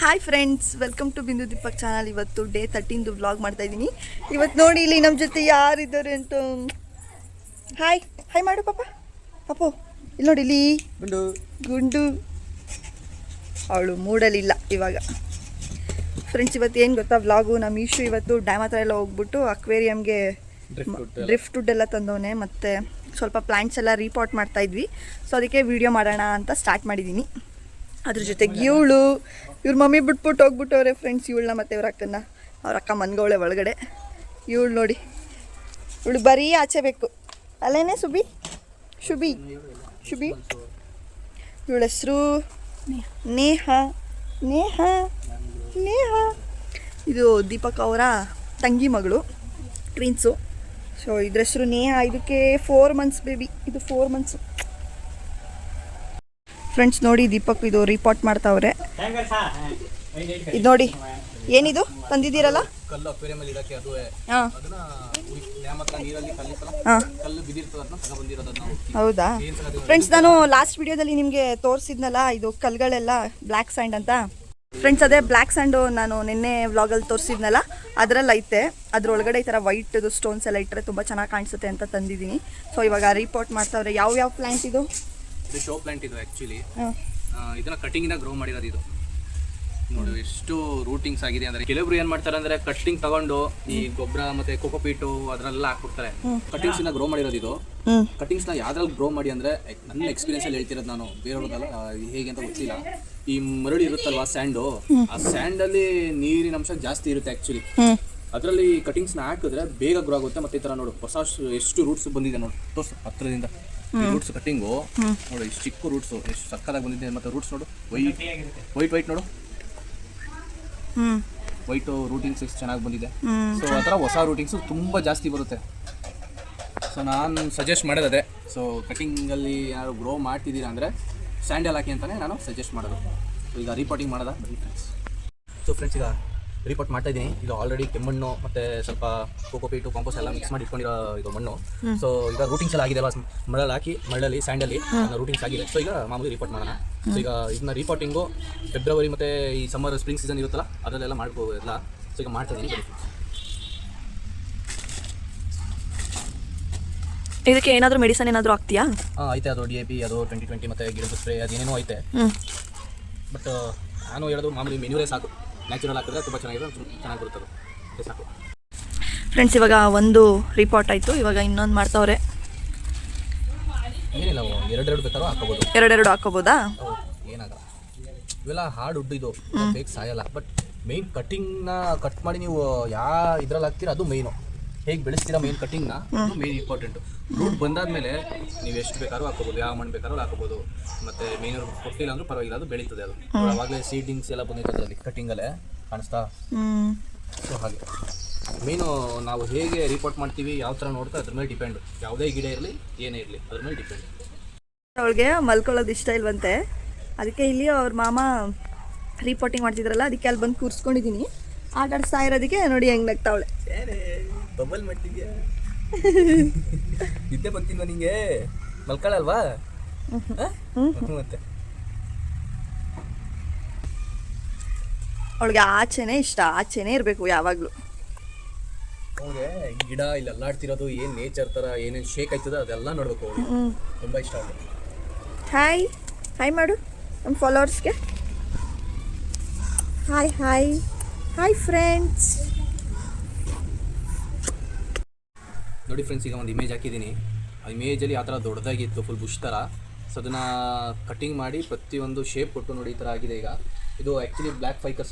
Hi friends, welcome to ಬಿಂದು Deepak channel. ಇವತ್ತು day 13 vlog ಮಾಡ್ತಾ ಇದ್ದೀನಿ. ಇವತ್ತು ನೋಡಿ ಇಲ್ಲಿ ನಮ್ಮ ಜೊತೆ ಯಾರಿದ್ದಾರೆ ಅಂತ. ಹಾಯ್ ಹಾಯ್ ಮಾಡು ಪಾಪ. ಪಾಪು ಇಲ್ಲಿ ನೋಡಿ, ಇಲ್ಲಿ ಗುಂಡು ಅವಳು ಮೂಡಲಿಲ್ಲ ಇವಾಗ. ಫ್ರೆಂಡ್ಸ್, ಇವತ್ತು ಏನು ಗೊತ್ತಾ ವ್ಲಾಗು, ನಮ್ಮ ಈಶು ಇವತ್ತು ಡ್ಯಾಮ್ ಹತ್ರ ಎಲ್ಲ ಹೋಗ್ಬಿಟ್ಟು ಅಕ್ವೇರಿಯಮ್ಗೆ ಡ್ರಿಫ್ಟ್ ವುಡ್ ಎಲ್ಲ ತಂದವನೆ, ಮತ್ತು ಸ್ವಲ್ಪ ಪ್ಲ್ಯಾಂಟ್ಸ್ ಎಲ್ಲ ರೀಪಾಟ್ ಮಾಡ್ತಾಯಿದ್ವಿ. ಸೊ ಅದಕ್ಕೆ ವೀಡಿಯೋ ಮಾಡೋಣ ಅಂತ ಸ್ಟಾರ್ಟ್ ಮಾಡಿದ್ದೀನಿ. ಅದ್ರ ಜೊತೆಗೆ ಇವ್ರ ಮಮ್ಮಿ ಬಿಟ್ಬಿಟ್ಟು ಹೋಗ್ಬಿಟ್ಟವ್ರೆ ಫ್ರೆಂಡ್ಸ್. ಇವಳನ್ನ ಮತ್ತು ಅವ್ರ ಅಕ್ಕ ಮನ್ಗವಳೆ ಒಳಗಡೆ. ಇವಳು ನೋಡಿ, ಇವಳು ಬರೀ ಆಚೆ ಬೇಕು ಅಲ್ಲೇನೆ. ಶುಭಿ ಇವಳ ಹೆಸರು ನೇಹ. ಇದು ದೀಪಕ್ ಅವರ ತಂಗಿ ಮಗಳು, ಟ್ವಿನ್ಸು. ಸೊ ಇದ್ರ ಹೆಸರು ನೇಹ. ಇದಕ್ಕೆ 4 months ಬೇಬಿ. ಇದು 4 months. ಫ್ರೆಂಡ್ಸ್ ನೋಡಿ, ದೀಪಕ್ ಇದು ರೀಪಾಟ್ ಮಾಡ್ತಾವ್ರೆ. ಇದು ನೋಡಿ, ಏನಿದು ತಂದಿದ್ದೀರಲ್ಲ? ಹೌದಾ ಫ್ರೆಂಡ್ಸ್, ನಾನು ಲಾಸ್ಟ್ ವಿಡಿಯೋದಲ್ಲಿ ನಿಮಗೆ ತೋರಿಸಿದ್ನಲ್ಲ, ಇದು ಕಲ್ಗಳೆಲ್ಲ ಬ್ಲ್ಯಾಕ್ ಸ್ಯಾಂಡ್ ಅಂತ. ಫ್ರೆಂಡ್ಸ್, ಅದೇ ಬ್ಲ್ಯಾಕ್ ಸ್ಯಾಂಡು ನಾನು ನಿನ್ನೆ ವ್ಲಾಗಲ್ಲಿ ತೋರಿಸಿದ್ನಲ್ಲ, ಅದರಲ್ಲಿ ಐತೆ. ಅದ್ರೊಳಗಡೆ ಈ ಥರ ವೈಟ್ದು ಸ್ಟೋನ್ಸ್ ಎಲ್ಲ ಇಟ್ಟರೆ ತುಂಬ ಚೆನ್ನಾಗಿ ಕಾಣಿಸುತ್ತೆ ಅಂತ ತಂದಿದ್ದೀನಿ. ಸೊ ಇವಾಗ ರೀಪಾಟ್ ಮಾಡ್ತಾವ್ರೆ. ಯಾವ ಪ್ಲ್ಯಾಂಟ್ ಇದು? ಇದು ಶೋ ಪ್ಲಾಂಟ್. ಇದು ಆ್ಯಕ್ಚುಲಿ ಇದನ್ನ ಕಟಿಂಗಿಂದ ಗ್ರೋ ಮಾಡಿರೋದು. ಇದು ನೋಡಿ ಎಷ್ಟು ರೂಟಿಂಗ್ಸ್ ಆಗಿದೆ ಅಂದರೆ, ಕೆಲವರು ಏನು ಮಾಡ್ತಾರೆ ಅಂದರೆ ಕಟ್ಟಿಂಗ್ ತಗೊಂಡು ಈ ಗೊಬ್ಬರ ಮತ್ತೆ ಕೋಕೋಪೀಟು ಅದನ್ನೆಲ್ಲ ಹಾಕ್ಬಿಡ್ತಾರೆ. ಕಟಿಂಗ್ಸ್ ಇಂದ ಗ್ರೋ ಮಾಡಿರೋದು ಇದು. ಕಟಿಂಗ್ಸ್ನ ಯಾವ್ದ್ರಲ್ಲಿ ಗ್ರೋ ಮಾಡಿ ಅಂದರೆ, ನನ್ನ ಎಕ್ಸ್ಪೀರಿಯನ್ಸಲ್ಲಿ ಹೇಳ್ತಿರೋದು ನಾನು, ಬೇರೆಯವ್ರದ್ದಲ್ಲ, ಹೇಗೆ ಅಂತ ಗೊತ್ತಿಲ್ಲ. ಈ ಮರಳು ಇರುತ್ತಲ್ವಾ, ಸ್ಯಾಂಡು, ಆ ಸ್ಯಾಂಡಲ್ಲಿ ನೀರಿನ ಅಂಶ ಜಾಸ್ತಿ ಇರುತ್ತೆ ಆ್ಯಕ್ಚುಲಿ. ಅದರಲ್ಲಿ ಕಟಿಂಗ್ಸ್ನ ಹಾಕಿದ್ರೆ ಬೇಗ ಗ್ರೋ ಆಗುತ್ತೆ. ಮತ್ತೆ ಈ ಥರ ನೋಡು, ಹೊಸ ಎಷ್ಟು ರೂಟ್ಸ್ ಬಂದಿದೆ ನೋಡಿ, ತೋರಿಸು ಹತ್ರದಿಂದ. ರೂಟ್ಸ್ ಕಟ್ಟಿಂಗು ನೋಡು, ಇಷ್ಟು ಚಿಕ್ಕ ರೂಟ್ಸು ಎಷ್ಟು ಸಕ್ಕದಾಗಿ ಬಂದಿದೆ. ಮತ್ತು ರೂಟ್ಸ್ ನೋಡು, ವೈಟ್ ನೋಡು, ವೈಟು ರೂಟಿಂಗ್ಸ್ ಎಷ್ಟು ಚೆನ್ನಾಗಿ ಬಂದಿದೆ. ಸೊ ಆ ಥರ ಹೊಸ ರೂಟಿಂಗ್ಸು ತುಂಬ ಜಾಸ್ತಿ ಬರುತ್ತೆ. ಸೊ ನಾನು ಸಜೆಸ್ಟ್ ಮಾಡೋದೇ, ಸೊ ಕಟಿಂಗಲ್ಲಿ ಯಾರು ಗ್ರೋ ಮಾಡ್ತಿದ್ದೀರಾ ಅಂದರೆ ಸ್ಯಾಂಡಲ್ ಹಾಕಿ ಅಂತಲೇ ನಾನು ಸಜೆಸ್ಟ್ ಮಾಡೋದು. ಸೊ ಈಗ ರೀಪಾಟಿಂಗ್ ಮಾಡೋದಾ ಬರೀ ಫ್ರೆಂಡ್ಸ್. ಸೊ ಫ್ರೆಂಡ್ಸ್, ಈಗ ರೀಪಾಟ್ ಮಾಡ್ತಾ ಇದ್ದೀನಿ. ಇದು ಆಲ್ರೆಡಿ ಕೆಮ್ಮಣ್ಣು ಮತ್ತು ಸ್ವಲ್ಪ ಕೋಕೋಪೀಟು ಕಾಂಪೋಸ್ಟ್ ಎಲ್ಲ ಮಿಕ್ಸ್ ಮಾಡಿ ಇಟ್ಕೊಂಡಿರೋ ಇದು ಮಣ್ಣು. ಸೊ ಈಗ ರೂಟಿಂಗ್ಸ್ ಎಲ್ಲ ಆಗಿದೆ ಅಲ್ವಾ, ಮರಳಲ್ಲಿ ಸ್ಯಾಂಡಲ್ಲಿ ರೂಟಿಂಗ್ಸ್ ಆಗಿದೆ. ಸೊ ಈಗ ಮಾಮೂಲಿ ರೀಪಾಟ್ ಮಾಡೋಣ. ಸೊ ಈಗ ಇದನ್ನ ರೀಪಾಟಿಂಗು ಫೆಬ್ರವರಿ ಮತ್ತು ಈ ಸಮ್ಮರ್ ಸ್ಪ್ರಿಂಗ್ ಸೀಸನ್ ಇರುತ್ತಲ್ಲ, ಅದರಲ್ಲೆಲ್ಲ ಮಾಡ್ಬೋದು ಎಲ್ಲ. ಸೊ ಈಗ ಮಾಡ್ತಾ ಇದ್ದೀನಿ. ಇದಕ್ಕೆ ಏನಾದರೂ ಮೆಡಿಸನ್ ಏನಾದರೂ ಆಗ್ತೀಯಾ? ಐತೆ, ಅದು DAP, ಅದು 2020 ಮತ್ತು ಗಿಡದ ಸ್ಪ್ರೇ, ಅದೇನೇನೋ ಐತೆ. ಬಟ್ ನಾನು ಹೇಳೋದು ಮಾಮೂಲಿ ಮೆನ್ಯೂರೇ ಸಾಕು. ನ್ಯಾಚುರಲ್ ಹಾಕಿದ್ರೆ ತುಂಬ ಚೆನ್ನಾಗಿ ಬರುತ್ತದೆ, ಅದೇ ಸಾಕು. ಫ್ರೆಂಡ್ಸ್, ಇವಾಗ ಒಂದು ರಿಪಾರ್ಟ್ ಆಯಿತು. ಇವಾಗ ಇನ್ನೊಂದು ಮಾಡ್ತಾವ್ರೆ. ಏನಿಲ್ಲ, ಎರಡು ಬೇಕಾದ್ರೂ ಹಾಕೋಬೋದು. ಎರಡು ಹಾಕೋಬೋದಾ? ಏನಾಗಲ್ಲ, ಇವೆಲ್ಲ ಹಾರ್ಡ್ ವುಡ್, ಇದು ಬೇಗ ಸಾಯಲ್ಲ. ಬಟ್ ಮೇಯ್ನ್ ಕಟ್ಟಿಂಗ್ನ ಕಟ್ ಮಾಡಿ ನೀವು ಇದ್ರಲ್ಲಿ ಹಾಕ್ತೀರ, ಅದು ಮೇಯ್ನು. ಹೇಗೆ ಬೆಳೆಸ್ತೀರಾ ಮೇಯ್ನ್ ಕಟ್ಟಿಂಗ್ನ, ಅದು ಮೇಯ್ನ್ ಇಂಪಾರ್ಟೆಂಟು. ರೂಟ್ ಬಂದಾದ್ಮೇಲೆ ನೀವು ಎಷ್ಟು ಬೇಕಾದ್ರೂ ಹಾಕೋಬೋದು, ಯಾವ ಮಣ್ಣು ಬೇಕಾದ್ರೂ ಹಾಕೋಬೋದು. ಮತ್ತು ಮೇಯ್ನ್ ಕೊಟ್ಟಿಲ್ಲ ಅಂದ್ರೂ ಪರವಾಗಿಲ್ಲ, ಅದು ಬೆಳೀತದೆ. ಅದು ಅವಾಗಲೇ ಸೀಡಿಂಗ್ಸ್ ಎಲ್ಲ ಬಂದಿತ್ತು ಅದರಲ್ಲಿ, ಕಟ್ಟಿಂಗಲ್ಲೇ ಕಾಣಿಸ್ತಾ. ಸೊ ಹಾಗೆ ಮೇಯ್ನು ನಾವು ಹೇಗೆ ರಿಪೋರ್ಟ್ ಮಾಡ್ತೀವಿ, ಯಾವ ಥರ ನೋಡ್ತಾ ಅದ್ರ ಮೇಲೆ ಡಿಪೆಂಡು. ಯಾವುದೇ ಗಿಡ ಇರಲಿ ಏನೇ ಇರಲಿ ಅದ್ರ ಮೇಲೆ ಡಿಪೆಂಡ್. ಅವಳಿಗೆ ಮಲ್ಕೊಳ್ಳೋದು ಇಷ್ಟ ಇಲ್ವಂತೆ, ಅದಕ್ಕೆ ಇಲ್ಲಿ ಅವ್ರ ಮಾಮ ರಿಪೋರ್ಟಿಂಗ್ ಮಾಡ್ತಿದ್ರಲ್ಲ, ಅದಕ್ಕೆ ಅಲ್ಲಿ ಬಂದು ಕೂರಿಸ್ಕೊಂಡಿದ್ದೀನಿ. ಆಟ ಆಡಿಸ್ತಾ ಇರೋದಕ್ಕೆ ನೋಡಿ ಹೆಂಗೆ ನಗ್ತಾವಳೆ. ಬಬಲ್ ಮಾಡ್ತಿದ್ಯಾ? ನಿದ್ದೆ ಬರ್ತಿಲ್ವಾ ನಿಂಗೆ? ಮಲ್ಕೊಳ್ಳಲ್ವಾ? ಮತ್ತೆ ಅವಳಿಗೆ ಆಚೆನೇ ಇಷ್ಟ, ಆಚೆನೇ ಇರಬೇಕು ಯಾವಾಗಲೂ. ಅವ್ರಿಗೆ ಗಿಡ ಇಲ್ಲಿ ಅಲ್ಲಾಡ್ತಿರೋದು, ಏನು ನೇಚರ್ ಥರ ಏನೇನು ಶೇಕ್ ಆಯ್ತದ ಅದೆಲ್ಲ ನೋಡ್ಬೇಕು. ಅವ್ರಿಗೆ ತುಂಬ ಇಷ್ಟ ಅವ್ರಿಗೆ. ಹಾಯ್ ಮಾಡು ನಮ್ಮ ಫಾಲೋವರ್ಸ್ಗೆ. Hi friends. ನೋಡಿ ಫ್ರೆಂಡ್ಸ್, ಈಗ ಒಂದು ಇಮೇಜ್ ಹಾಕಿದ್ದೀನಿ. ಆ ಇಮೇಜಲ್ಲಿ ಆ ಥರ ದೊಡ್ಡದಾಗಿತ್ತು, ಫುಲ್ ಬುಷ್ ಥರ. ಸೊ ಅದನ್ನು ಕಟ್ಟಿಂಗ್ ಮಾಡಿ ಪ್ರತಿಯೊಂದು ಶೇಪ್ ಕೊಟ್ಟು ನೋಡಿ ಈ ಥರ ಆಗಿದೆ. ಈಗ ಇದು ಆ್ಯಕ್ಚುಲಿ ಬ್ಲ್ಯಾಕ್ ಫೈಕಸ್,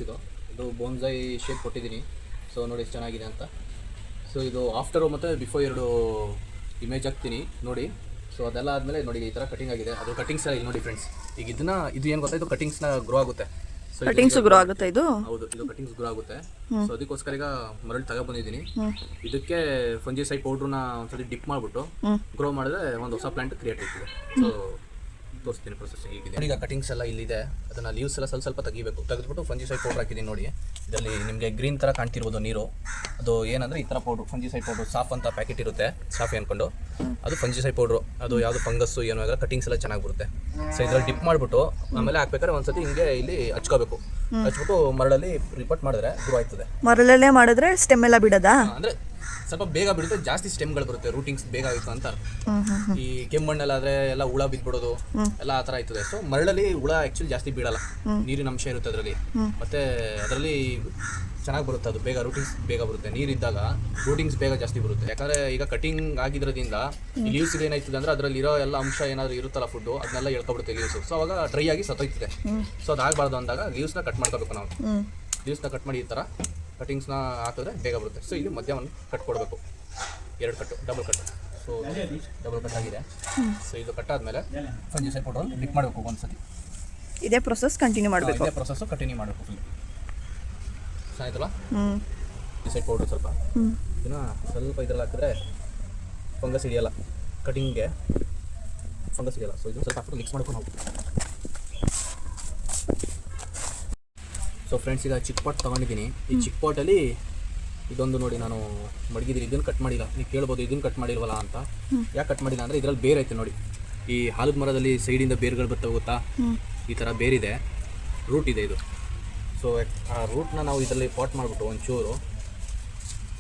ಇದು ಬೋನ್ಸೈ ಶೇಪ್ ಕೊಟ್ಟಿದ್ದೀನಿ. ಸೊ ನೋಡಿ ಎಷ್ಟು ಚೆನ್ನಾಗಿದೆ ಅಂತ. ಸೊ ಇದು ಆಫ್ಟರು ಮತ್ತು ಬಿಫೋರ್ 2 ಇಮೇಜ್ ಹಾಕ್ತೀನಿ ನೋಡಿ. ಸೊ ಅದೆಲ್ಲ ಆದಮೇಲೆ ನೋಡಿ ಈ ಥರ ಕಟಿಂಗ್ ಆಗಿದೆ. ಅದು ಕಟಿಂಗ್ಸ್ ಇಲ್ಲಿ ನೋಡಿ ಫ್ರೆಂಡ್ಸ್. ಈಗ ಇದು ಏನು ಗೊತ್ತಾ, ಇದು ಕಟಿಂಗ್ಸ್ನ ಗ್ರೋ ಆಗುತ್ತೆ. ಕಟಿಂಗ್ಸ್ ಗ್ರೋ ಆಗುತ್ತೆ ಇದು? ಹೌದು, ಇದು ಕಟಿಂಗ್ಸ್ ಗ್ರೋ ಆಗುತ್ತೆ. ಸೊ ಅದಕ್ಕೋಸ್ಕರ ಈಗ ಮರಳು ತಗೊಬಂದಿದ್ದೀನಿ. ಇದಕ್ಕೆ ಫಂಜಿಸೈಡ್ ಪೌಡ್ರನ್ನ ಒಂದ್ಸತಿ ಡಿಪ್ ಮಾಡಿಬಿಟ್ಟು ಗ್ರೋ ಮಾಡಿದ್ರೆ ಒಂದು ಹೊಸ ಪ್ಲಾಂಟ್ ಕ್ರಿಯೇಟ್ ಆಗ್ತದೆ. ಸೊ ತೋರಿಸ್ತೀನಿ ಪ್ರೊಸೆಸ್ ಹೀಗಿದೆ. ಈಗ ಕಟಿಂಗ್ಸ್ ಎಲ್ಲ ಇಲ್ಲಿದೆ, ಅದನ್ನು ಲೀವ್ಸ್ ಎಲ್ಲ ಸ್ವಲ್ಪ ತೆಗಿಬೇಕು. ತೆಗೆದ್ಬಿಟ್ಟು ಫಂಜಿಸೈಡ್ ಪೌಡರ್ ಹಾಕಿದ್ದೀನಿ ನೋಡಿ. ಇದರಲ್ಲಿ ನಿಮಗೆ ಗ್ರೀನ್ ಥರ ಕಾಣ್ತಿರ್ಬೋದು ನೀರು, ಅದು ಏನಂದರೆ ಈ ಥರ ಪೌಡ್ರು ಫಂಜಿಸೈಡ್ ಪೌಡ್ರು. ಸಾಫ್ ಅಂತ ಪ್ಯಾಕೆಟ್ ಇರುತ್ತೆ, ಸಾಫಿ ಅಂದ್ಕೊಂಡು ಅದು ಫಂಜಿಸೈಡ್ ಪೌಡ್ರು. ಅದು ಯಾವುದು ಫಂಗಸ್ಸು ಏನೋ ಆದರೆ ಕಟಿಂಗ್ಸ್ ಎಲ್ಲ ಚೆನ್ನಾಗಿ ಬರುತ್ತೆ. ಸೊ ಇದರಲ್ಲಿ ಡಿಪ್ ಮಾಡಿಬಿಟ್ಟು ಆಮೇಲೆ ಹಾಕ್ಬೇಕಾದ್ರೆ ಒಂದ್ಸತಿ ಹಿಂಗೆ ಇಲ್ಲಿ ಹಚ್ಕೋಬೇಕು. ಹಚ್ಬಿಟ್ಟು ಮರಳಲ್ಲಿ ರಿಪೋರ್ಟ್ ಮಾಡಿದ್ರೆ ಗ್ರೋ ಆಯ್ತದೆ. ಮರಳಲ್ಲೇ ಮಾಡಿದ್ರೆ ಸ್ಟೆಮ್ ಎಲ್ಲ ಬಿಡೋದಾ? ಅಂದರೆ ಸ್ವಲ್ಪ ಬೇಗ ಬಿಡುತ್ತೆ, ಜಾಸ್ತಿ ಸ್ಟೆಮ್ಗಳು ಬರುತ್ತೆ, ರೂಟಿಂಗ್ಸ್ ಬೇಗ ಆಯಿತು ಅಂತ. ಈ ಕೆಮ್ಮಣ್ಣಲ್ಲಾದರೆ ಎಲ್ಲ ಹುಳ ಬಿದ್ಬಿಡೋದು ಎಲ್ಲ ಆ ಥರ ಆಯ್ತದೆ. ಸೊ ಮರಳಲ್ಲಿ ಹುಳ ಆ್ಯಕ್ಚುಲಿ ಜಾಸ್ತಿ ಬೀಳಲ್ಲ, ನೀರಿನ ಅಂಶ ಇರುತ್ತೆ ಅದರಲ್ಲಿ. ಮತ್ತು ಅದರಲ್ಲಿ ಚೆನ್ನಾಗಿ ಬರುತ್ತೆ, ಅದು ಬೇಗ ರೂಟಿಂಗ್ಸ್ ಬೇಗ ಬರುತ್ತೆ. ನೀರಿದ್ದಾಗ ರೂಟಿಂಗ್ಸ್ ಬೇಗ ಜಾಸ್ತಿ ಬರುತ್ತೆ. ಯಾಕಂದರೆ ಈಗ ಕಟಿಂಗ್ ಆಗಿದ್ರಿಂದ ಈ ಲೀವ್ಸ್ ಏನಾಯ್ತದೆ ಅಂದರೆ ಅದರಲ್ಲಿ ಇರೋ ಎಲ್ಲ ಅಂಶ ಏನಾದರೂ ಇರುತ್ತಲ್ಲ ಫುಡ್ಡು, ಅದನ್ನೆಲ್ಲ ಎಳ್ಕೊಬಿಡುತ್ತೆ ಲೀವ್ಸು. ಸೊ ಅವಾಗ ಡ್ರೈ ಆಗಿ ಸತ್ತೋಯ್ತದೆ. ಸೊ ಅದಾಗಬಾರ್ದು ಅಂದಾಗ ಲೀವ್ಸ್ನ ಕಟ್ ಮಾಡ್ಕೋಬೇಕು ನಾವು. ಲೀವ್ಸ್ನ ಕಟ್ ಮಾಡಿ ಈ ಥರ ಕಟಿಂಗ್ಸ್ನ ಹಾಕಿದ್ರೆ ಬೇಗ ಬರುತ್ತೆ. ಸೊ ಇಲ್ಲಿ ಮಧ್ಯವನ್ನು ಕಟ್ ಕೊಡಬೇಕು, 2 ಕಟ್ಟು, double cut. So double cut ಆಗಿದೆ. ಸೊ ಇದು ಕಟ್ ಆದಮೇಲೆ ಫಂಜಿಸೈಡ್ ಪೌಡರ್ ಡಿಪ್ ಮಾಡಬೇಕು ಒಂದ್ಸತಿ. ಇದೇ ಪ್ರೊಸೆಸ್ ಕಂಟಿನ್ಯೂ ಮಾಡಬೇಕು. ಇದೇ ಪ್ರೊಸೆಸ್ಸು ಕಂಟಿನ್ಯೂ ಮಾಡಬೇಕು ಫುಲ್. ಚೆನ್ನಾಯ್ತಲ್ಲ? ಫಂಜಿಸೈಡ್ ಪೌಡರ್ ಸ್ವಲ್ಪ ಇದನ್ನ ಸ್ವಲ್ಪ ಇದ್ರಲ್ಲಿ ಹಾಕಿದ್ರೆ ಫಂಗಸ್ ಹಿಡಿಯಲ್ಲ, ಕಟಿಂಗ್ಗೆ ಫಂಗಸ್ ಹಿಡಿಯಲ್ಲ. ಸೊ ಇದನ್ನು ಸ್ವಲ್ಪ ಹಾಕ್ಬಿಟ್ಟು ಮಿಕ್ಸ್ ಮಾಡ್ಕೊಂಡು ಹೋಗ್ತೀವಿ. ಸೊ ಫ್ರೆಂಡ್ಸ್, ಈಗ ಚಿಕ್ಕ ಪಾಟ್ ತೊಗೊಂಡಿದ್ದೀನಿ. ಈ ಚಿಕ್ಕ ಪಾಟಲ್ಲಿ ಇದೊಂದು ನೋಡಿ ನಾನು ಮಡಗಿದ್ದೀನಿ. ಇದನ್ನು ಕಟ್ ಮಾಡಿಲ್ಲ. ನೀವು ಕೇಳ್ಬೋದು ಇದನ್ನು ಕಟ್ ಮಾಡಿಲ್ವಲ್ಲ ಅಂತ. ಯಾಕೆ ಕಟ್ ಮಾಡಿಲ್ಲ ಅಂದರೆ ಇದರಲ್ಲಿ ಬೇರೆ ಐತೆ ನೋಡಿ. ಈ ಆಲದ ಮರದಲ್ಲಿ ಸೈಡಿಂದ ಬೇರುಗಳು ಬರ್ತವೆ ಗೊತ್ತಾ, ಈ ಥರ ಬೇರಿದೆ, ರೂಟ್ ಇದೆ ಇದು. ಸೊ ಆ ರೂಟ್ನ ನಾವು ಇದರಲ್ಲಿ ಪಾಟ್ ಮಾಡಿಬಿಟ್ಟು ಒಂಚೂರು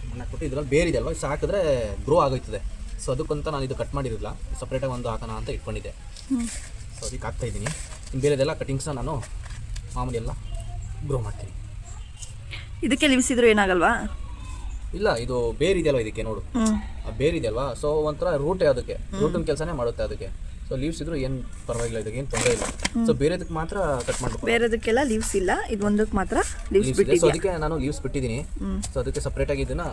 ಮಣ್ಣು ಹಾಕ್ಬಿಟ್ಟು ಇದರಲ್ಲಿ ಬೇರಿದೆ ಅಲ್ವಾ, ಇದು ಹಾಕಿದ್ರೆ ಗ್ರೋ ಆಗೋಯ್ತದೆ. ಸೊ ಅದಕ್ಕಂತ ನಾನು ಇದು ಕಟ್ ಮಾಡಿರಲಿಲ್ಲ, ಸಪ್ರೇಟಾಗಿ ಒಂದು ಹಾಕೋಣ ಅಂತ ಇಟ್ಕೊಂಡಿದ್ದೆ. ಸೊ ಅದಕ್ಕೆ ಹಾಕ್ತಾಯಿದ್ದೀನಿ. ಇನ್ನು ಬೇರೆದೆಲ್ಲ ಕಟಿಂಗ್ಸ್ನ ನಾನು ಮಾಮೂಲಿ ಎಲ್ಲ ಗ್ರೋ ಮಾಡ್ತೀನಿ. ಇದಕ್ಕೆ ಲಿವ್ಸಿದ್ರು ಏನಾಗಲ್ವಾ? ಇಲ್ಲ, ಇದು ಬೇರಿದೆಯಲ್ವ ಇದಕ್ಕೆ ನೋಡು, ಆ ಬೇರಿದೆಯಲ್ವಾ. ಸೊ ಒಂಥರ ರೂಟೇ ಅದಕ್ಕೆ, ರೂಟಿನ ಕೆಲಸನೇ ಮಾಡುತ್ತೆ ಅದಕ್ಕೆ. ಸೊ ಲೀವ್ಸ್ ಇದ್ರು ಏನು ಪರವಾಗಿಲ್ಲ, ಇದಕ್ಕೆ ಏನು ತೊಂದರೆ ಇಲ್ಲ. ಸೊ ಬೇರೆದಕ್ಕೆ ಮಾತ್ರ ಕಟ್ ಮಾಡಬೇಕು, ಬೇರೆದಕ್ಕೆಲ್ಲ ಲೀವ್ಸ್ ಇಲ್ಲ, ಇದು ಒಂದಕ್ಕೆ ಮಾತ್ರ ಲೀವ್ಸ್ ಸೊ ಬಿಟ್ಟಿದೆ. ಅದಕ್ಕೆ ನಾನು ಲೀವ್ಸ್ ಬಿಟ್ಟಿದ್ದೀನಿ. ಸೊ ಅದಕ್ಕೆ ಸಪ್ರೇಟಾಗಿ ಇದನ್ನು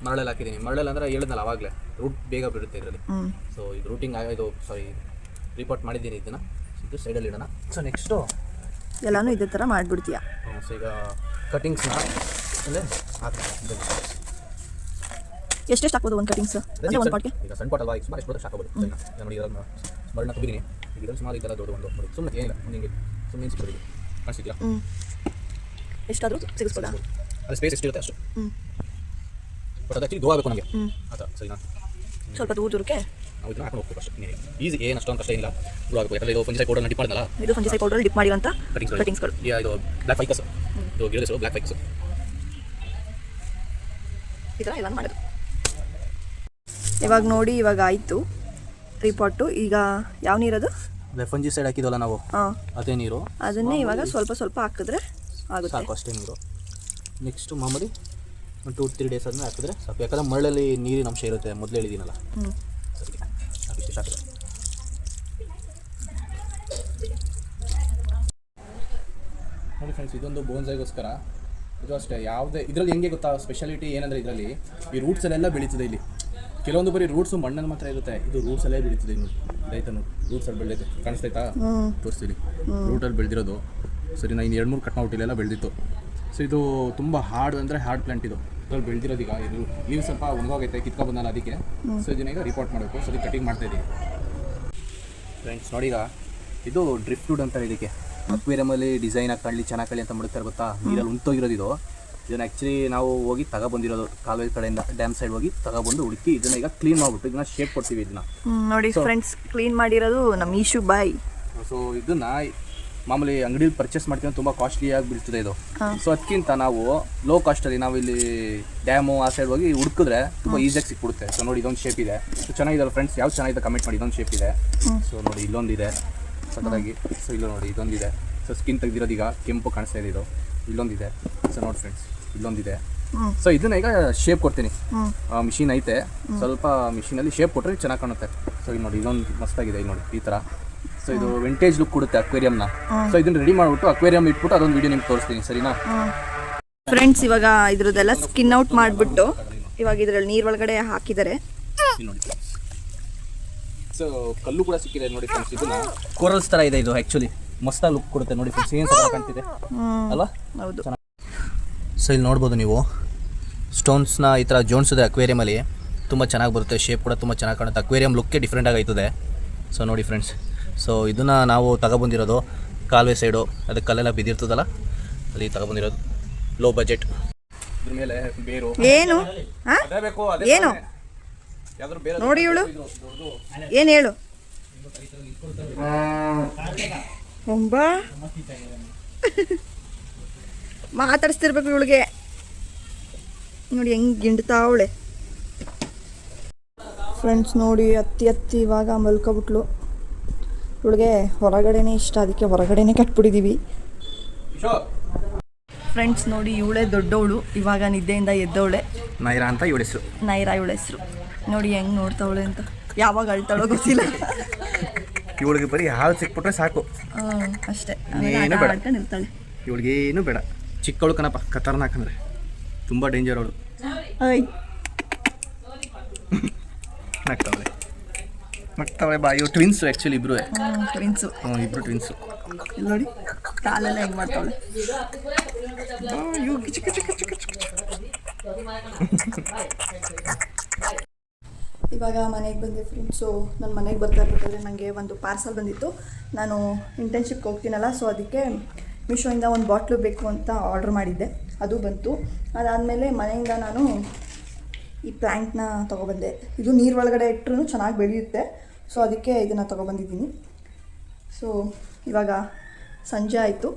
ಮರಳಲ್ಲಿ ಹಾಕಿದ್ದೀನಿ. ಮರಳಲ್ಲಿ ಅಂದರೆ ಹೇಳಿದ್ನಲ್ಲ ಆವಾಗಲೇ, ರೂಟ್ ಬೇಗ ಬಿಡುತ್ತೆ ಇದರಲ್ಲಿ. ಸೊ ಇದು ರೂಟಿಂಗ್ ಇದು ರಿಪೋರ್ಟ್ ಮಾಡಿದ್ದೀನಿ. ಇದನ್ನು ಇದು ಸೈಡಲ್ಲಿ ಇಡೋಣ. ಸೊ ನೆಕ್ಸ್ಟು ಎಲ್ಲನೂ ಇದೇ ಥರ ಮಾಡಿಬಿಡ್ತೀಯ. ಸೊ ಈಗ ಕಟಿಂಗ್ಸ್ನ ಅಲ್ಲೇ ಹಾಕ್ತೀನಿ. ಎಷ್ಟೆಷ್ಟು ಹಾಕ್ಬೋದು ಒಂದು ಕಟಿಂಗ್ಸ್ ಅಂದರೆ ಒಂದು ಪಾಟ್ಗೆ? ಈಗ ಸಣ್ಣ ಪಾಟ್ ಅಲ್ವಾ, ಈಗ ಸುಮಾರು ಎಷ್ಟು ಹಾಕೋಬೋದು. ನೋಡಿ ಇದನ್ನು ಮರಳನ್ನ ತೆಗಿದ್ದೀನಿ. ಈಗ ಇದರಲ್ಲಿ ಸುಮಾರು ಇದೆಲ್ಲ ದೊಡ್ಡ ಒಂದು ನೋಡಿ, ಸುಮ್ಮನೆ ಏನಿಲ್ಲ, ನಿಮಗೆ ಸುಮ್ಮನೆ ಸಿಗ್ಬೋದು. ಕಾಣಿಸ್ತಿದ್ಯಾ? ಎಷ್ಟಾದರೂ ಸಿಗಿಸ್ಬೋದಾ? ಅದು ಸ್ಪೇಸ್ ಎಷ್ಟಿರುತ್ತೆ ಅಷ್ಟು. ಬಟ್ ಅದು ಆ್ಯಕ್ಚುಲಿ ಗ್ರೋ ಆಗಬೇಕು ನಮಗೆ ಆ ಥರ. ಸರಿನಾ? ಸ್ವಲ್ಪ ದೂರಕ್ಕೆ ನಾವು ಇದನ್ನ ಹಾಕೊಂಡು ಹೋಗ್ಬೇಕು ಅಷ್ಟೇ. ಈಸಿ, ಏನು ಅಷ್ಟೊಂದು ಕಷ್ಟ ಇಲ್ಲ, ಗ್ರೋ ಆಗಬೇಕು. ಯಾಕಂದರೆ ಇದು ಫಂಜಿಸೈಡ್ ಪೌಡರ್ ಡಿಪ್ ಮಾಡಿದ್ನಲ್ಲ, ಇದು ಫಂಜಿಸೈಡ್ ಪೌಡರ್ ಡಿಪ್ ಮಾಡಿರುವಂಥ ಕಟಿಂಗ್ಸ್ಗಳು. ಇದು ಬ್ಲ್ಯಾಕ್ ಫೈಕಸ್, ಇದು ಗಿಡದ ಹೆಸರು ಬ್ಲ್ಯಾಕ್ ಫೈಕಸ್. ಈ ಥರ ಎಲ್ಲ ಮಾಡೋದು. ಇವಾಗ ನೋಡಿ, ಇವಾಗ ಆಯಿತು ರಿಪೋರ್ಟು. ಈಗ ಯಾವ ನೀರದು? ಫಂಜಿಸೈಡ್ ಹಾಕಿದ್ವಲ್ಲ ನಾವು, ಅದೇ ನೀರು. ಅದನ್ನೇ ಇವಾಗ ಸ್ವಲ್ಪ ಸ್ವಲ್ಪ ಹಾಕಿದ್ರೆ ಆಗುತ್ತೆ, ಸಾಕು, ಅಷ್ಟೇ ನೀರು. ನೆಕ್ಸ್ಟು ಮಾಮೂಲಿ ಒಂದು 2-3 ಡೇಸ್ ಆದಮೇಲೆ ಹಾಕಿದ್ರೆ ಸಾಕು. ಯಾಕಂದರೆ ಮರಳಲ್ಲಿ ನೀರಿನ ಅಂಶ ಇರುತ್ತೆ, ಮೊದಲು ಹೇಳಿದ್ದೀನಲ್ಲ. ಸರಿ, ಇಷ್ಟು ಸಾಕು. ನೋಡಿ ಫ್ರೆಂಡ್ಸ್, ಇದೊಂದು ಬೋನ್ಸೈಗೋಸ್ಕರ. ಇದು ಅಷ್ಟೇ, ಯಾವುದೇ ಇದರಲ್ಲಿ ಹೆಂಗೆ ಗೊತ್ತಾ ಸ್ಪೆಷಾಲಿಟಿ ಏನಂದರೆ ಇದರಲ್ಲಿ ಈ ರೂಟ್ಸಲ್ಲೆಲ್ಲ ಬೆಳೀತದೆ. ಇಲ್ಲಿ ಕೆಲವೊಂದು ಬರೀ ರೂಟ್ಸು ಮಣ್ಣಲ್ಲಿ ಮಾತ್ರ ಇರುತ್ತೆ, ಇದು ರೂಟ್ಸಲ್ಲೇ ಬೆಳೀತದೆ. ನೋಡಿ ರೈತ ನೋಡಿ, ರೂಟ್ಸಲ್ಲಿ ಬೆಳೆದೈತೆ, ಕಾಣಿಸ್ತೈತಾ? ತೋರಿಸ್ತೀನಿ, ರೂಟಲ್ಲಿ ಬೆಳೆದಿರೋದು. ಸರಿ, ನಾನು 2-3 ಕಟ್ ಮಾಡ್ಬಿಟ್ಟಿಲ್ಲ, ಬೆಳೆದಿತ್ತು. ಸೊ ಇದು ತುಂಬ ಹಾರ್ಡ್ ಅಂದರೆ ಹಾರ್ಡ್ ಪ್ಲಾಂಟ್ ಇದು. ಇದ್ರಲ್ಲಿ ಬೆಳೆದಿರೋದು. ಈಗ ಇದು ಲೀವ್ ಸ್ವಲ್ಪ ಒಣಗೋಗೈತೆ, ಕಿತ್ಕೊ ಬಂದಲ್ಲ ಅದಕ್ಕೆ. ಸೊ ಇದನ್ನ ಈಗ ರಿಪೋರ್ಟ್ ಮಾಡಬೇಕು. ಸೊ ಅದಕ್ಕೆ ಕಟಿಂಗ್ ಮಾಡ್ತಾಯಿದ್ದೀನಿ ಫ್ರೆಂಡ್ಸ್. ನೋಡಿ, ಈಗ ಇದು ಡ್ರಿಫ್ಟ್ ವುಡ್ ಅಂತ ಇದಕ್ಕೆ. ಅಕ್ವೇರಿಯಮಲ್ಲಿ ಡಿಸೈನ್ ಹಾಕೊಳ್ಳಿ, ಚೆನ್ನಾಗಿ ಕಾಣಲಿ ಅಂತ ಮಾಡ್ತಾರೆ ಗೊತ್ತಾ, ನೀರಲ್ಲಿ ಉಂಟೋಗಿರೋದು ಇದು. ಇದನ್ನು ಆ್ಯಕ್ಚುಲಿ ನಾವು ಹೋಗಿ ತಗೊಬಂದಿರೋದು, ಕಾಲುವೆ ಕಡೆಯಿಂದ ಡ್ಯಾಮ್ ಸೈಡ್ ಹೋಗಿ ತಗೊಬಂದು ಹುಡುಕಿ ಇದನ್ನು ಈಗ ಕ್ಲೀನ್ ಮಾಡಿಬಿಟ್ಟು ಇದನ್ನ ಶೇಪ್ ಕೊಡ್ತೀವಿ. ಇದನ್ನ ನೋಡಿ ಫ್ರೆಂಡ್ಸ್, ಕ್ಲೀನ್ ಮಾಡಿರೋದು ನಮ್ಮ ಈಶು ಬಾಯ್. ಸೊ ಇದನ್ನ ಮಾಮೂಲಿ ಅಂಗಡಿಯಲ್ಲಿ ಪರ್ಚೇಸ್ ಮಾಡ್ತೀವಿ, ತುಂಬ ಕಾಸ್ಟ್ಲಿಯಾಗಿ ಬೀಳ್ತದೆ ಇದು. ಸೊ ಅದಕ್ಕಿಂತ ನಾವು ಲೋ ಕಾಸ್ಟಲ್ಲಿ ನಾವು ಇಲ್ಲಿ ಡ್ಯಾಮು ಆ ಸೈಡ್ ಹೋಗಿ ಹುಡುಕಿದ್ರೆ ತುಂಬ ಈಸಿಯಾಗಿ ಸಿಕ್ಬಿಡುತ್ತೆ. ಸೊ ನೋಡಿ, ಇದೊಂದು ಶೇಪ್ ಇದೆ. ಸೊ ಚೆನ್ನಾಗಿದೆ ಫ್ರೆಂಡ್ಸ್, ಯಾವ್ದು ಚೆನ್ನಾಗಿದೆ ಕಮೆಂಟ್ ಮಾಡಿ. ಇದೊಂದು ಶೇಪ್ ಇದೆ. ಸೊ ನೋಡಿ, ಇಲ್ಲೊಂದಿದೆ ಸಕ್ಕತ್ತಾಗಿ. ಸೊ ಇಲ್ಲೂ ನೋಡಿ, ಇದೊಂದಿದೆ. ಸೊ ಸ್ಕಿನ್ ತೆಗೆದಿರೋದು ಈಗ ಕೆಂಪು ಕಾಣಿಸ್ತಾ ಇದೆ. ಇದು ಇಲ್ಲೊಂದಿದೆ. ಸೊ ನೋಡಿ ಫ್ರೆಂಡ್ಸ್, ಇಲ್ಲೊಂದಿದೆ. ಸೊ ಇದನ್ನ ಈಗ ಶೇಪ್ ಕೊಡ್ತೀನಿ. ಮಿಷಿನ್ ಐತೆ, ಸ್ವಲ್ಪ ಮಿಷಿನಲ್ಲಿ ಶೇಪ್ ಕೊಟ್ಟರೆ ಚೆನ್ನಾಗಿ ಕಾಣುತ್ತೆ. ಸೊ ಇಲ್ಲಿ ನೋಡಿ, ಇದೊಂದು ಮಸ್ತಾಗಿದೆ. ಇಲ್ಲಿ ನೋಡಿ, ಈ ಥರ. ಸೊ ಇದು ವಿಂಟೇಜ್ ಲುಕ್ ಕೊಡುತ್ತೆ ಅಕ್ವೇರಿಯಂನ. ಸೊ ಇದನ್ನ ರೆಡಿ ಮಾಡಿಬಿಟ್ಟು ಅಕ್ವೇರಿಯಂ ಇಟ್ಬಿಟ್ಟು ಅದೊಂದು ವಿಡಿಯೋ ನಿಮ್ಗೆ ತೋರಿಸ್ತೀನಿ, ಸರಿನಾ ಫ್ರೆಂಡ್ಸ್? ಇವಾಗ ಇದ್ರದ್ದೆಲ್ಲ ಸ್ಕಿನ್ ಔಟ್ ಮಾಡಿಬಿಟ್ಟು ಇವಾಗ ಇದರಲ್ಲಿ ನೀರು ಒಳಗಡೆ ಹಾಕಿದ್ದಾರೆ ನೋಡಿ. ಸೊ ಕಲ್ಲು ಕೂಡ ಸಿಕ್ಕಿದೆ ನೋಡಿ ಫ್ರೆಂಡ್ಸ್. ಇದನ್ನ ಕೋರಲ್ಸ್ ಥರ ಇದೆ ಇದು. ಆ್ಯಕ್ಚುಲಿ ಮಸ್ತಾಗಿ ಲುಕ್ ಕೊಡುತ್ತೆ ನೋಡಿ ಫ್ರೆಂಡ್ಸ್, ಏನು ಸಲ ಕಾಣ್ತಿದೆ ಅಲ್ವಾ? ಹೌದು. ಸೊ ಇಲ್ಲಿ ನೋಡ್ಬೋದು ನೀವು, ಸ್ಟೋನ್ಸ್ನ ಈ ಥರ ಜೋಡಿಸಿದ್ರೆ ಅಕ್ವೇರಿಯಮಲ್ಲಿ ತುಂಬ ಚೆನ್ನಾಗಿ ಬರುತ್ತೆ. ಶೇಪ್ ಕೂಡ ತುಂಬ ಚೆನ್ನಾಗಿ ಕಾಣುತ್ತೆ. ಅಕ್ವೇರಿಯಂ ಲುಕ್ಕೇ ಡಿಫ್ರೆಂಟ್ ಆಗೈತದೆ. ಸೊ ನೋಡಿ ಫ್ರೆಂಡ್ಸ್, ಸೊ ಇದನ್ನು ನಾವು ತಗೊಬಂದಿರೋದು ಕಾಲುವೆ ಸೈಡು, ಅದಕ್ಕೆ ಕಲ್ಲೆಲ್ಲ ಬಿದ್ದಿರ್ತದಲ್ಲ ಅಲ್ಲಿ ತಗೊಬಂದಿರೋದು. Low budget. ಇದ್ರ ಮೇಲೆ ಬೇರು ಏನು ಅದೇ ಬೇಕು, ಏನು ಯಾವ್ದಾದ್ರು ಬೇರೆ ನೋಡಿ ಇವಳು ಏನು ಹೇಳು ಒಂಬಾ ಮಾತಾಡಿಸ್ತಿರ್ಬೇಕು ಇವಳಿಗೆ. ನೋಡಿ ಹೆಂಗೆ ಗಿಂಡ್ತಾವಳೆ ಫ್ರೆಂಡ್ಸ್. ನೋಡಿ ಹತ್ತಿ ಇವಾಗ ಮಲ್ಕೊಬಿಟ್ಲು. ಇವಳಿಗೆ ಹೊರಗಡೆನೇ ಇಷ್ಟ, ಅದಕ್ಕೆ ಹೊರಗಡೆನೇ ಕಟ್ಬಿಟ್ಟಿದ್ದೀವಿ ಫ್ರೆಂಡ್ಸ್. ನೋಡಿ ಇವಳೇ ದೊಡ್ಡವಳು, ಇವಾಗ ನಿದ್ದೆಯಿಂದ ಎದ್ದವಳೆ. ನೈರಾ ಅಂತ ಇವಳ ಹೆಸರು. ನೈರಾ ಇವಳ ಹೆಸರು. ನೋಡಿ ಹೆಂಗೆ ನೋಡ್ತಾವಳೆ ಅಂತ. ಯಾವಾಗ ಅಳ್ತಾಳೋ ಗೊತ್ತಿಲ್ಲ. ಇವಳಿಗೆ ಬರೀ ಹಾಲು ಸಿಕ್ಬಿಟ್ರೆ ಸಾಕು, ಅಷ್ಟೇ. ಏನು ಬೇಡ ಇರ್ತಾಳೆ. ಇವಳಿಗೆ ಏನು ಬೇಡ. ಚಿಕ್ಕವಳು ಕಣಪ್ಪ, ಖತರ್ನಾಕ್ ಅಂದರೆ ತುಂಬ ಡೇಂಜರ್ ಅವಳು. ನಗ್ತಾವಳೆ ಬಾ. ಇವ್ರು ಟ್ವಿನ್ಸು ಆ್ಯಕ್ಚುಲಿ, ಇಬ್ಬರು ಟ್ವಿನ್ಸು. ಇಬ್ಬರು ಟ್ವಿನ್ಸು. ಇಲ್ಲಿ ನೋಡಿ ಕಾಲೆಲ್ಲ ಹೆಂಗೆ ಮಾಡ್ತಾವಳೆ. ಇವಾಗ ಮನೆಗೆ ಬಂದೆ ಫ್ರೆಂಡ್ಸು. ನನ್ನ ಮನೆಗೆ ಬರ್ತಾ ಇರ್ಬೇಕಾದ್ರೆ ನನಗೆ ಒಂದು ಪಾರ್ಸಲ್ ಬಂದಿತ್ತು. ನಾನು ಇಂಟರ್ನ್ಶಿಪ್ಗೆ ಹೋಗ್ತೀನಲ್ಲ, ಸೊ ಅದಕ್ಕೆ ಮೀಶೋಯಿಂದ ಒಂದು ಬಾಟ್ಲು ಬೇಕು ಅಂತ ಆರ್ಡ್ರ್ ಮಾಡಿದ್ದೆ. ಅದು ಬಂತು. ಅದಾದಮೇಲೆ ಮನೆಯಿಂದ ನಾನು ಈ ಪ್ಲ್ಯಾಂಟ್ನ ತೊಗೊಬಂದೆ. ಇದು ನೀರು ಒಳಗಡೆ ಇಟ್ಟರೂ ಚೆನ್ನಾಗಿ ಬೆಳೆಯುತ್ತೆ, ಸೊ ಅದಕ್ಕೆ ಇದನ್ನು ತೊಗೊಬಂದಿದ್ದೀನಿ. ಸೊ ಇವಾಗ ಸಂಜೆ ಆಯಿತು,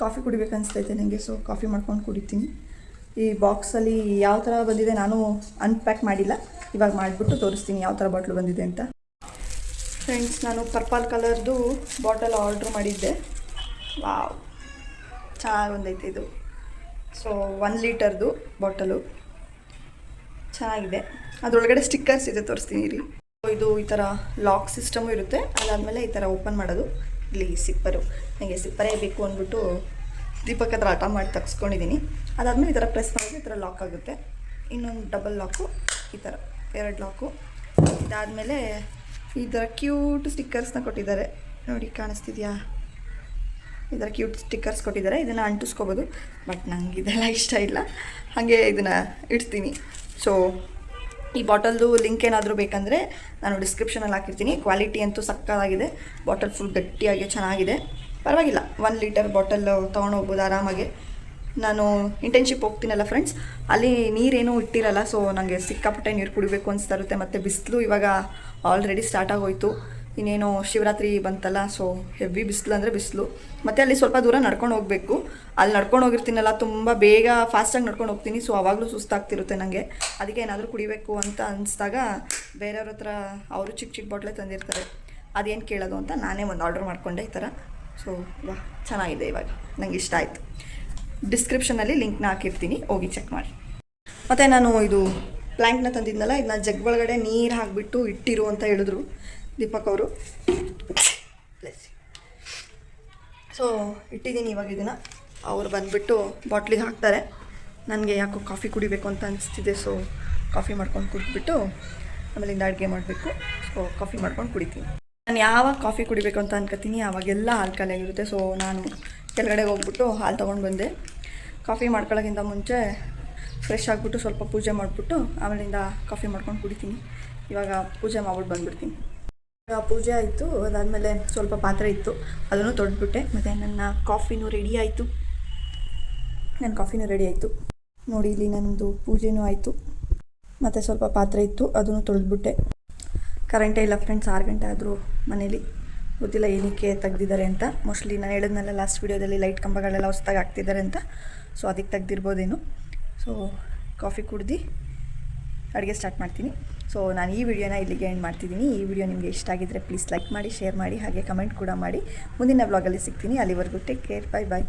ಕಾಫಿ ಕುಡಿಬೇಕು ಅನಿಸ್ತೈತೆ ನನಗೆ. ಸೊ ಕಾಫಿ ಮಾಡ್ಕೊಂಡು ಕುಡಿತೀನಿ. ಈ ಬಾಕ್ಸಲ್ಲಿ ಯಾವ ಥರ ಬಂದಿದೆ ನಾನು ಅನ್ಪ್ಯಾಕ್ ಮಾಡಿಲ್ಲ, ಇವಾಗ ಮಾಡಿಬಿಟ್ಟು ತೋರಿಸ್ತೀನಿ ಯಾವ ಥರ ಬಾಟ್ಲು ಬಂದಿದೆ ಅಂತ. ಫ್ರೆಂಡ್ಸ್, ನಾನು ಪರ್ಪಲ್ ಕಲರ್ದು ಬಾಟಲ್ ಆರ್ಡ್ರ್ ಮಾಡಿದ್ದೆ. ವಾವ್, ಚೆನ್ನಾಗಿ ಬಂದೈತೆ ಇದು. ಸೊ 1 ಲೀಟರ್ದು ಬಾಟಲು ಚೆನ್ನಾಗಿದೆ. ಅದರೊಳಗಡೆ ಸ್ಟಿಕ್ಕರ್ಸ್ ಇದೆ, ತೋರಿಸ್ತೀನಿ ರೀ. ಇದು ಈ ಥರ ಲಾಕ್ ಸಿಸ್ಟಮು ಇರುತ್ತೆ. ಅದಾದಮೇಲೆ ಈ ಥರ ಓಪನ್ ಮಾಡೋದು. ಇಲ್ಲಿ ಸಿಪ್ಪರು, ನನಗೆ ಸಿಪ್ಪರೇ ಬೇಕು ಅಂದ್ಬಿಟ್ಟು ದೀಪಕ್ ಹತ್ರ ಆಟ ಮಾಡಿ ತಗ್ಸ್ಕೊಂಡಿದ್ದೀನಿ. ಅದಾದಮೇಲೆ ಈ ಥರ ಪ್ರೆಸ್ ಮಾಡಿದ್ರೆ ಈ ಥರ ಲಾಕ್ ಆಗುತ್ತೆ. ಇನ್ನೊಂದು ಡಬಲ್ ಲಾಕು, ಈ ಥರ 2 ಲಾಕು. ಇದಾದಮೇಲೆ ಈ ಥರ ಕ್ಯೂಟ್ ಸ್ಟಿಕ್ಕರ್ಸ್ನ ಕೊಟ್ಟಿದ್ದಾರೆ. ನೋಡಿ ಕಾಣಿಸ್ತಿದೆಯಾ? ಈ ಥರ ಕ್ಯೂಟ್ ಸ್ಟಿಕ್ಕರ್ಸ್ ಕೊಟ್ಟಿದ್ದಾರೆ. ಇದನ್ನು ಅಂಟಿಸ್ಕೋಬೋದು, ಬಟ್ ನಂಗೆ ಇದೆಲ್ಲ ಇಷ್ಟ ಇಲ್ಲ, ಹಾಗೆ ಇದನ್ನು ಇಡ್ತೀನಿ. ಸೊ ಈ ಬಾಟಲ್ದು ಲಿಂಕ್ ಏನಾದರೂ ಬೇಕಂದರೆ ನಾನು ಡಿಸ್ಕ್ರಿಪ್ಷನಲ್ಲಿ ಹಾಕಿರ್ತೀನಿ. ಕ್ವಾಲಿಟಿ ಅಂತೂ ಸಕ್ಕತ್ತಾಗಿದೆ. ಬಾಟಲ್ ಫುಲ್ ಗಟ್ಟಿಯಾಗಿ ಚೆನ್ನಾಗಿದೆ, ಪರವಾಗಿಲ್ಲ. 1 ಲೀಟರ್ ಬಾಟಲ್ ತೊಗೊಂಡು ಹೋಗ್ಬೋದು ಆರಾಮಾಗಿ. ನಾನು ಇಂಟರ್ನ್ಶಿಪ್ ಹೋಗ್ತೀನಲ್ಲ ಫ್ರೆಂಡ್ಸ್, ಅಲ್ಲಿ ನೀರೇನೂ ಇಟ್ಟಿರಲ್ಲ. ಸೊ ನನಗೆ ಸಿಕ್ಕಾಪಟ್ಟೆ ನೀರು ಕುಡಿಬೇಕು ಅನಿಸ್ತಾ ಇರುತ್ತೆ. ಮತ್ತು ಬಿಸಿಲು ಇವಾಗ ಆಲ್ರೆಡಿ ಸ್ಟಾರ್ಟ್ ಆಗೋಯ್ತು. ಇನ್ನೇನೋ ಶಿವರಾತ್ರಿ ಬಂತಲ್ಲ, ಸೊ ಹೆವಿ ಬಿಸಿಲು ಅಂದರೆ ಬಿಸಿಲು. ಮತ್ತು ಅಲ್ಲಿ ಸ್ವಲ್ಪ ದೂರ ನಡ್ಕೊಂಡು ಹೋಗಬೇಕು. ಅಲ್ಲಿ ನಡ್ಕೊಂಡು ಹೋಗಿರ್ತೀನಲ್ಲ, ತುಂಬ ಬೇಗ ಫಾಸ್ಟಾಗಿ ನಡ್ಕೊಂಡು ಹೋಗ್ತೀನಿ. ಸೊ ಆವಾಗಲೂ ಸುಸ್ತಾಗ್ತಿರುತ್ತೆ ನನಗೆ. ಅದಕ್ಕೆ ಏನಾದರೂ ಕುಡಿಬೇಕು ಅಂತ ಅನಿಸ್ದಾಗ ಬೇರೆಯವ್ರ ಹತ್ರ ಅವರು ಚಿಕ್ಕ ಚಿಕ್ಕ ಬಾಟ್ಲೇ ತಂದಿರ್ತಾರೆ, ಅದೇನು ಕೇಳೋದು ಅಂತ ನಾನೇ ಒಂದು ಆರ್ಡ್ರ್ ಮಾಡಿಕೊಂಡೆ ಈ ಥರ. ಸೊ ವಾ, ಚೆನ್ನಾಗಿದೆ. ಇವಾಗ ನನಗೆ ಇಷ್ಟ ಆಯಿತು. ಡಿಸ್ಕ್ರಿಪ್ಷನಲ್ಲಿ ಲಿಂಕ್ನ ಹಾಕಿರ್ತೀನಿ, ಹೋಗಿ ಚೆಕ್ ಮಾಡಿ. ಮತ್ತು ನಾನು ಇದು ಪ್ಲ್ಯಾಂಟ್ನ ತಂದಿದ್ನಲ್ಲ, ಇದನ್ನ ಜಗ್ ಒಳಗಡೆ ನೀರು ಹಾಕಿಬಿಟ್ಟು ಇಟ್ಟಿರು ಅಂತ ಹೇಳಿದ್ರು ದೀಪಕ್ ಅವರು. ಸೊ ಇಟ್ಟಿದ್ದೀನಿ ಇವಾಗ ಇದನ್ನು. ಅವ್ರು ಬಂದುಬಿಟ್ಟು ಬಾಟ್ಲಿಗೆ ಹಾಕ್ತಾರೆ. ನನಗೆ ಯಾಕೋ ಕಾಫಿ ಕುಡಿಬೇಕು ಅಂತ ಅನಿಸ್ತಿದೆ. ಸೊ ಕಾಫಿ ಮಾಡ್ಕೊಂಡು ಕುಡಿದ್ಬಿಟ್ಟು ಆಮೇಲಿಂದ ಅಡುಗೆ ಮಾಡಬೇಕು. ಸೊ ಕಾಫಿ ಮಾಡ್ಕೊಂಡು ಕುಡಿತೀನಿ. ನಾನು ಯಾವಾಗ ಕಾಫಿ ಕುಡಿಬೇಕು ಅಂತ ಅನ್ಕೋತೀನಿ ಆವಾಗೆಲ್ಲ ಹಾಲು ಖಾಲಿಯಾಗಿರುತ್ತೆ. ಸೊ ನಾನು ಕೆಳಗಡೆ ಹೋಗ್ಬಿಟ್ಟು ಹಾಲು ತೊಗೊಂಡು ಬಂದೆ. ಕಾಫಿ ಮಾಡ್ಕೊಳ್ಳೋಕ್ಕಿಂತ ಮುಂಚೆ ಫ್ರೆಶ್ ಆಗಿಬಿಟ್ಟು ಸ್ವಲ್ಪ ಪೂಜೆ ಮಾಡಿಬಿಟ್ಟು ಆಮೇಲಿಂದ ಕಾಫಿ ಮಾಡ್ಕೊಂಡು ಕುಡಿತೀನಿ. ಇವಾಗ ಪೂಜೆ ಮಾಡ್ಬಿಟ್ಟು ಬಂದುಬಿಡ್ತೀನಿ. ಇವಾಗ ಪೂಜೆ ಆಯಿತು. ಅದಾದಮೇಲೆ ಸ್ವಲ್ಪ ಪಾತ್ರೆ ಇತ್ತು, ಅದನ್ನು ತೊಳೆದ್ಬಿಟ್ಟೆ. ಮತ್ತು ನನ್ನ ಕಾಫಿನೂ ರೆಡಿ ಆಯಿತು. ನೋಡಿ ಇಲ್ಲಿ ನನ್ನದು ಪೂಜೆನೂ ಆಯಿತು. ಮತ್ತು ಸ್ವಲ್ಪ ಪಾತ್ರೆ ಇತ್ತು, ಅದನ್ನು ತೊಳೆದ್ಬಿಟ್ಟೆ. ಕರೆಂಟೇ ಇಲ್ಲ ಫ್ರೆಂಡ್ಸ್, 6 ಗಂಟೆ ಆದರೂ ಮನೇಲಿ. ಗೊತ್ತಿಲ್ಲ ಏನಕ್ಕೆ ತೆಗ್ದಿದ್ದಾರೆ ಅಂತ. ಮೋಸ್ಟ್ಲಿ ನಾನು ಹೇಳಿದ್ನಲ್ಲ ಲಾಸ್ಟ್ ವೀಡಿಯೋದಲ್ಲಿ, ಲೈಟ್ ಕಂಬಗಳೆಲ್ಲ ಹೊಸ್ದಾಗಿ ಹಾಕ್ತಿದ್ದಾರೆ ಅಂತ. ಸೊ ಅದಕ್ಕೆ ತೆಗ್ದಿರ್ಬೋದೇನು. ಸೊ ಕಾಫಿ ಕುಡ್ದು ಅಡುಗೆ ಸ್ಟಾರ್ಟ್ ಮಾಡ್ತೀನಿ. ಸೊ ನಾನು ಈ ವಿಡಿಯೋನ ಇಲ್ಲಿಗೆ ಎಂಡ್ ಮಾಡ್ತಿದ್ದೀನಿ. ಈ ವಿಡಿಯೋ ನಿಮಗೆ ಇಷ್ಟ ಆಗಿದ್ದರೆ ಪ್ಲೀಸ್ ಲೈಕ್ ಮಾಡಿ, ಶೇರ್ ಮಾಡಿ, ಹಾಗೆ ಕಮೆಂಟ್ ಕೂಡ ಮಾಡಿ. ಮುಂದಿನ ವ್ಲಾಗಲ್ಲಿ ಸಿಗ್ತೀನಿ. ಅಲ್ಲಿವರೆಗೂ ಟೇಕ್ ಕೇರ್, ಬಾಯ್ ಬಾಯ್.